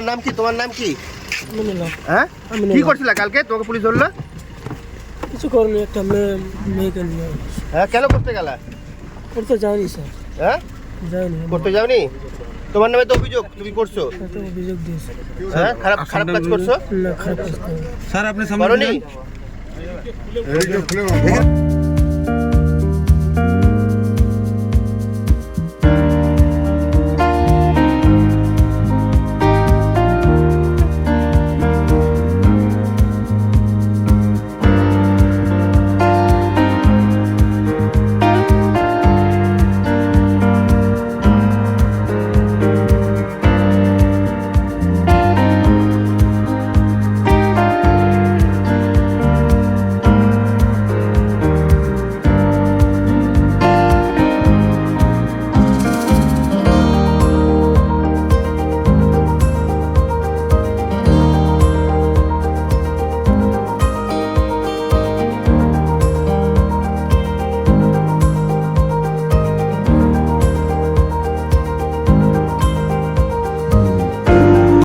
তোমার নাম কি? তোমার নাম কি? আমিনুল্লাহ। হ্যাঁ, আমিনুল্লাহ। কি করছিলা কালকে? তোমাকে পুলিশ ধরলো? কিছু করেনি, একটা মেয়েকে নিয়ে। হ্যাঁ, কেন করতে গেলা? করতে যাইনি স্যার, হ্যাঁ, যাইনি। করতে যাওনি? তোমার নামে তো অভিযোগ, তুমি করছো। একটা অভিযোগ দিয়েছে। হ্যাঁ, খারাপ কাজ করছো। না, খারাপ কাজ করেনি। স্যার আপনি করনি?